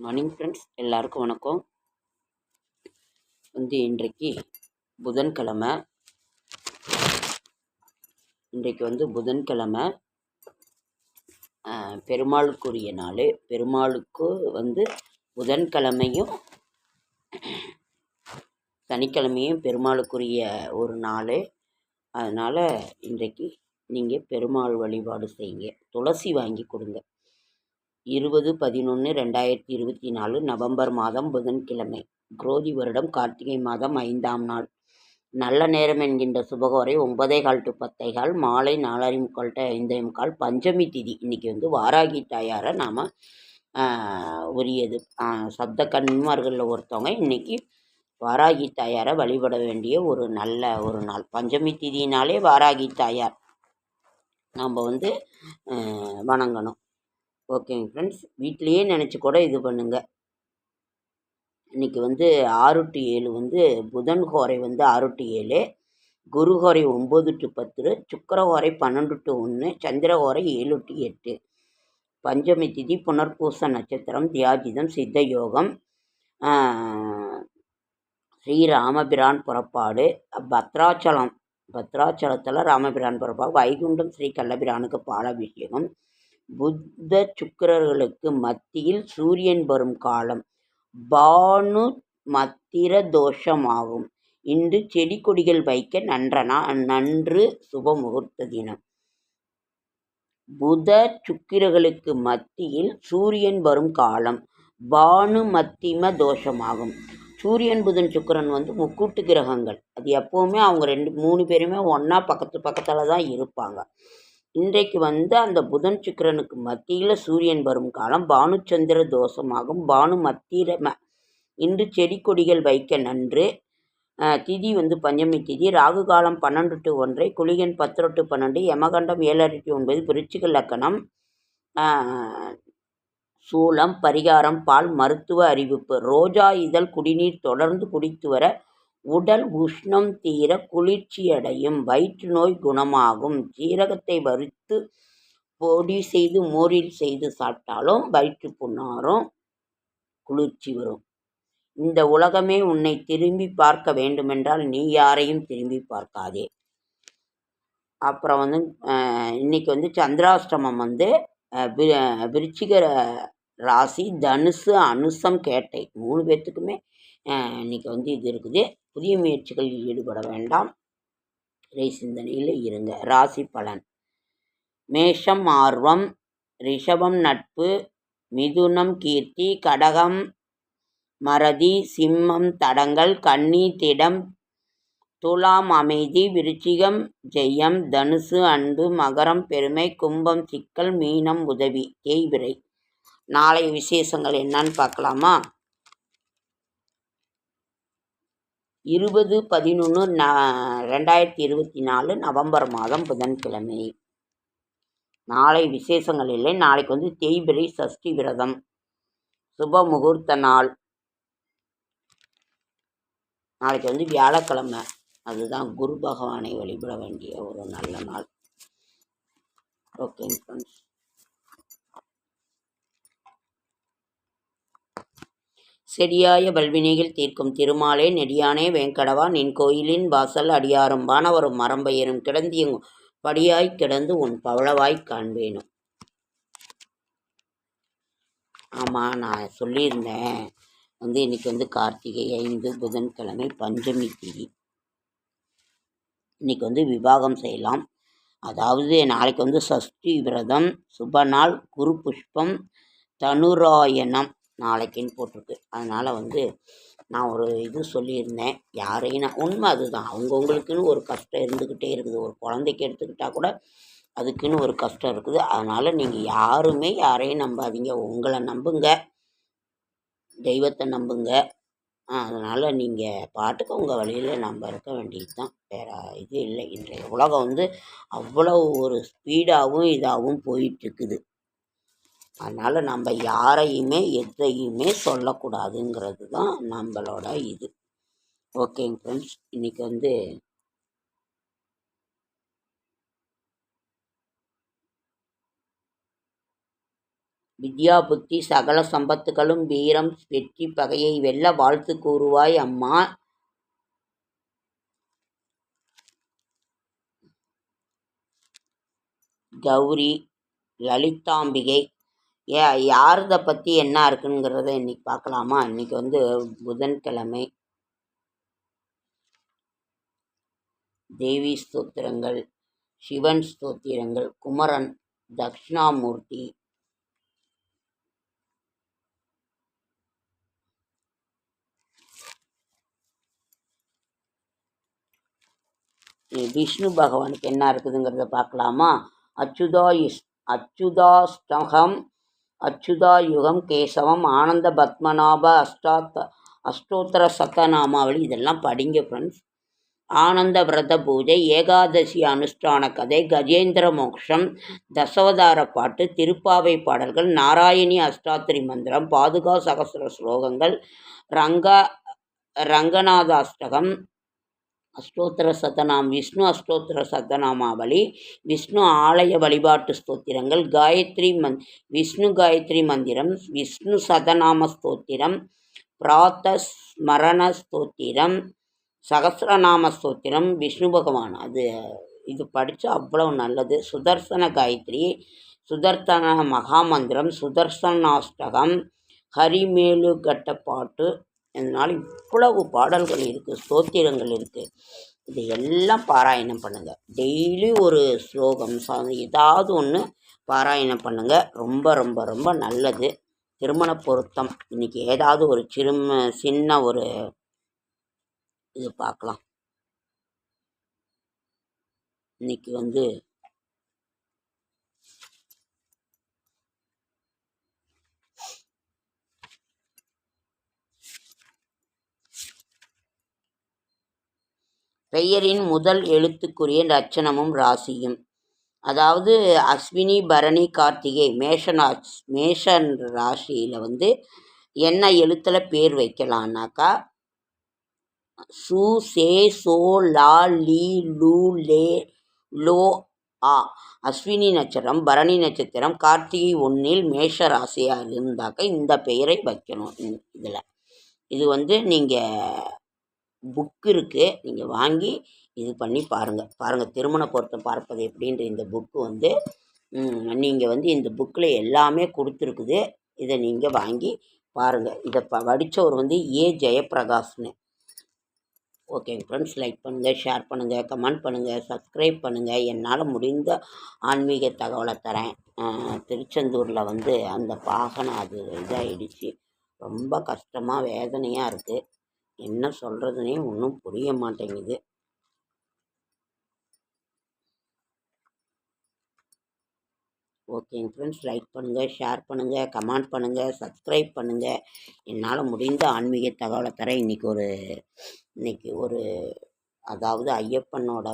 Morning friends, எல்லாருக்கும் வணக்கம். இன்றைக்கு புதன்கிழமை. புதன்கிழமை பெருமாளுக்குரிய நாள். பெருமாளுக்கு புதன்கிழமையும் சனிக்கிழமையும் பெருமாளுக்குரிய ஒரு நாள். அதனால் இன்றைக்கு நீங்கள் பெருமாள் வழிபாடு செய்யுங்க. துளசி வாங்கி கொடுங்க. 20/11/2024 நவம்பர் மாதம் புதன்கிழமை, குரோதி வருடம் கார்த்திகை மாதம் 5ஆம் நாள். நல்ல நேரம் என்கின்ற சுபகோரை 9:15 to 10:15, மாலை 4:45 to 5:45. பஞ்சமி திதி. இன்றைக்கி வாராகி தாயாரை நாம் உரியது. சப்த கன்மார்களில் ஒருத்தவங்க இன்றைக்கி வாராகி தாயாரை வழிபட வேண்டிய ஒரு நல்ல ஒரு நாள். பஞ்சமி திதினாலே வாராகி தாயார் நாம் வணங்கணும். ஓகேங்க ஃப்ரெண்ட்ஸ், வீட்டிலையே நினச்சி கூட இது பண்ணுங்கள். இன்றைக்கி 6 to 7 புதன் ஹோரை 6 to 7, குரு ஹோரை 9 to 10, சுக்கிர ஹோரை 12 to 1, சந்திர ஹோரை 7 to 8. பஞ்சமி திதி புனர்பூச நட்சத்திரம், தியாஜிதம், சித்த யோகம், ஸ்ரீராமபிரான் புறப்பாடு, பத்ராச்சலத்தில் ராமபிரான் புறப்பாடு, வைகுண்டம் ஸ்ரீ கள்ளபிரானுக்கு பாலாபிஷேகம். புத்த சுக்கிரர்களுக்கு மத்தியில் சூரியன் வரும் காலம் பானு மத்திர தோஷமாகும். இன்று செடி கொடிகள் வைக்க நன்று சுப முகூர்த்த தினம். புத சுக்கிரர்களுக்கு மத்தியில் சூரியன் வரும் காலம் பானு மத்திம தோஷமாகும். சூரியன் புதன் சுக்கிரன் முக்கூட்டு கிரகங்கள். அது எப்போவுமே அவங்க 3 பேருமே ஒன்றா பக்கத்தில் தான் இருப்பாங்க. இன்றைக்கு அந்த புதன் சுக்கிரனுக்கு மத்தியில் சூரியன் வரும் காலம் பானுச்சந்திர தோஷமாகும். பானு மத்திரம. இன்று செடி கொடிகள் வைக்க நன்று. திதி பஞ்சமி திதி. ராகு காலம் 12 to 1, குளிகன் 10 to 12, யமகண்டம் 7 to 9, விருச்சிக லக்கணம். சூலம், பரிகாரம், பால், மருத்துவ அறிவிப்பு. ரோஜா இதழ் குடிநீர் தொடர்ந்து குடித்து வர உடல் உஷ்ணம் தீர குளிர்ச்சியடையும். வயிற்று நோய் குணமாகும். சீரகத்தை வறுத்து பொடி செய்து மோரில் செய்து சாப்பிட்டாலும் வயிற்று புண்ணாரும், குளிர்ச்சி வரும். இந்த உலகமே உன்னை திரும்பி பார்க்க வேண்டுமென்றால் நீ யாரையும் திரும்பி பார்க்காதே. அப்புறம் இன்னைக்கு சந்திராஷ்டமம். விருச்சிக ராசி, தனுசு, அனுசம், கேட்டை 3 பேர்த்துக்குமே இன்னைக்கு இது இருக்குது. புதிய முயற்சிகளில் ஈடுபட வேண்டாம். இறை சிந்தனையில் இருங்க. ராசி பலன். மேஷம் ஆர்வம், ரிஷபம் நட்பு, மிதுனம் கீர்த்தி, கடகம் மறதி, சிம்மம் தடங்கள், கன்னி திடம், துலாம் அமைதி, விருச்சிகம் ஜெயம், தனுசு அன்பு, மகரம் பெருமை, கும்பம் சிக்கல், மீனம் உதவி, தேய்பிறை. நாளை விசேஷங்கள் என்னன்னு பார்க்கலாமா? 20/11/2024 நவம்பர் மாதம் புதன்கிழமை. நாளை விசேஷங்கள் இல்லை. நாளைக்கு தேய்பிறை, சஷ்டி விரதம், சுப முகூர்த்த நாள். நாளைக்கு வியாழக்கிழமை. அதுதான் குரு பகவானை வழிபட வேண்டிய ஒரு நல்ல நாள். ஓகேங்க ஃப்ரெண்ட்ஸ். செடியாய வல்வினைகள் தீர்க்கும் திருமாலே, நெடியானே வேங்கடவா, நின் கோயிலின் வாசல் அடியாரும் வானவரும் மரம்பெயரும் கிடந்தியும் படியாய் கிடந்து உன் பவளவாய் காண்பேனும். ஆமாம், நான் சொல்லியிருந்தேன். இன்னைக்கு கார்த்திகை 5, புதன்கிழமை, பஞ்சமி திதி. இன்னைக்கு விவாகம் செய்யலாம். அதாவது நாளைக்கு சஷ்டி விரதம், சுப நாள், குரு புஷ்பம், தனுராயணம் நாளைக்குன்னு போட்டிருக்கு. அதனால் நான் ஒரு இது சொல்லியிருந்தேன். யாரையும் உண்மை அதுதான். அவங்கவுங்களுக்குன்னு ஒரு கஷ்டம் இருந்துக்கிட்டே இருக்குது. ஒரு குழந்தைக்கு எடுத்துக்கிட்டால் கூட அதுக்குன்னு ஒரு கஷ்டம் இருக்குது. அதனால் நீங்கள் யாருமே யாரையும் நம்பாதீங்க. உங்களை நம்புங்க, தெய்வத்தை நம்புங்க. அதனால் நீங்கள் பாட்டுக்கு உங்கள் வழியில் நம்ம இருக்க வேண்டியது தான். வேறு இது இல்லை. இன்றைய உலகம் அவ்வளோ ஒரு ஸ்பீடாகவும் இதாகவும் போயிட்டுருக்குது. அதனால் நம்ம யாரையுமே எதையுமே சொல்லக்கூடாதுங்கிறது தான் நம்மளோட இது. ஓகேங்க ஃப்ரெண்ட்ஸ், இன்றைக்கி வித்யா புத்தி சகல சம்பத்துகளும் வீரம் வெற்றி பகையை வெல்ல வாழ்த்து கூறுவாய் அம்மா. கௌரி லலிதாம்பிகை. யாரதை பற்றி என்ன இருக்குங்கிறத இன்னைக்கு பார்க்கலாமா? இன்னைக்கு வந்து புதன்கிழமை. தேவி ஸ்தோத்திரங்கள், சிவன் ஸ்தோத்திரங்கள், குமரன், தக்ஷணாமூர்த்தி, விஷ்ணு பகவானுக்கு என்ன இருக்குதுங்கிறத பார்க்கலாமா? அச்சுதாஷ்டகம் அச்சுதா யுகம் கேசவம் ஆனந்த பத்மநாப அஷ்டோத்தர சத்தநாமாவளி. இதெல்லாம் படிங்க ஃப்ரெண்ட்ஸ். ஆனந்த விரத பூஜை, ஏகாதசி அனுஷ்டான கதை, கஜேந்திர மோக்ஷம், தசவதார பாட்டு, திருப்பாவை பாடல்கள், நாராயணி அஷ்டாத்திரி மந்திரம், பாதுகா சகசிர ஸ்லோகங்கள், ரங்கநாதாஷ்டகம், அஷ்டோத்திர சதநாம், விஷ்ணு அஷ்டோத்திர சதநாமாவளி, விஷ்ணு ஆலய வழிபாட்டு ஸ்தோத்திரங்கள், விஷ்ணு காயத்ரி மந்திரம், விஷ்ணு சதநாம ஸ்தோத்திரம், பிராத்த ஸ்மரண ஸ்தோத்திரம், சகசிரநாம ஸ்தோத்திரம், விஷ்ணு பகவான். இது படித்தா அவ்வளோ நல்லது. சுதர்சன காயத்ரி, சுதர்சன மகாமந்திரம், சுதர்சனாஷ்டகம், ஹரிமேலுகட்ட பாட்டு. இதனால் இவ்வளவு பாடல்கள் இருக்குது, ஸ்தோத்திரங்கள் இருக்குது. இது எல்லாம் பாராயணம் பண்ணுங்கள். டெய்லி ஒரு ஸ்லோகம் ஏதாவது ஒன்று பாராயணம் பண்ணுங்கள். ரொம்ப ரொம்ப ரொம்ப நல்லது. திருமண பொருத்தம் இன்றைக்கி ஏதாவது ஒரு சின்ன ஒரு இது பார்க்கலாம். இன்னைக்கு வந்து பெயரின் முதல் எழுத்துக்குரிய லட்சணமும் ராசியும். அதாவது அஸ்வினி பரணி கார்த்திகை மேஷன் ராசியில் வந்து என்ன எழுத்தில் பேர் வைக்கலான்னாக்கா சு சே சோ லா லீ லூ லே லோ ஆ. அஸ்வினி நட்சத்திரம், பரணி நட்சத்திரம், கார்த்திகை 1 மேஷ ராசியாக இருந்தாக்க இந்த பெயரை வைக்கணும். இதில் இது வந்து நீங்கள் புக்கு இருக்குது, நீங்கள் வாங்கி இது பண்ணி பாருங்கள். திருமண பொருத்தம் பார்ப்பது எப்படின்ற இந்த புக்கு வந்து நீங்கள் வந்து இந்த புக்கில் எல்லாமே கொடுத்துருக்குது. இதை நீங்கள் வாங்கி பாருங்கள். இதை படித்தவர் வந்து ஜெயப்பிரகாஷ்னு. ஓகேங்க ஃப்ரெண்ட்ஸ், லைக் பண்ணுங்கள், ஷேர் பண்ணுங்கள், கமெண்ட் பண்ணுங்கள், சப்ஸ்கிரைப் பண்ணுங்கள். என்னால் முடிந்த ஆன்மீக தகவலை தரேன். திருச்செந்தூரில் வந்து அந்த வாகனம் அது இதாகிடுச்சு. ரொம்ப கஷ்டமாக வேதனையாக இருக்குது. என்ன சொல்கிறதுனே ஒன்றும் புரிய மாட்டேங்குது. ஓகேங்க ஃப்ரெண்ட்ஸ், லைக் பண்ணுங்கள், ஷேர் பண்ணுங்கள், கமெண்ட் பண்ணுங்கள், சப்ஸ்கிரைப் பண்ணுங்கள். என்னால் முடிந்த ஆன்மீக தகவலை தரேன். இன்றைக்கி ஒரு அதாவது ஐயப்பனோட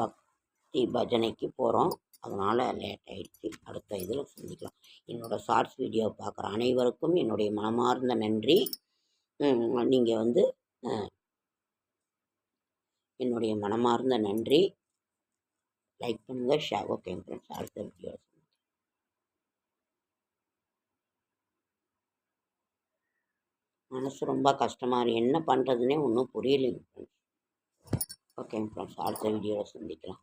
பக்தி பஜனைக்கு போகிறோம். அதனால் லேட் ஆகிடுச்சு. அடுத்த இதில் சந்திக்கலாம். என்னோடய ஷார்ட்ஸ் வீடியோ பார்க்குற அனைவருக்கும் என்னுடைய மனமார்ந்த நன்றி. நீங்கள் வந்து என்னுடைய மனமார்ந்த நன்றி. லைக் பண்ணுங்கள், ஷேர். ஓகேங்க ஃப்ரெண்ட்ஸ், அடுத்த வீடியோ. மனசு ரொம்ப கஷ்டமாக இருக்குது. என்ன பண்ணுறதுனே ஒன்றும் புரியலைங்க ஃப்ரெண்ட்ஸ். ஓகேங்க ஃப்ரெண்ட்ஸ், அடுத்த வீடியோவில் சந்திக்கலாம்.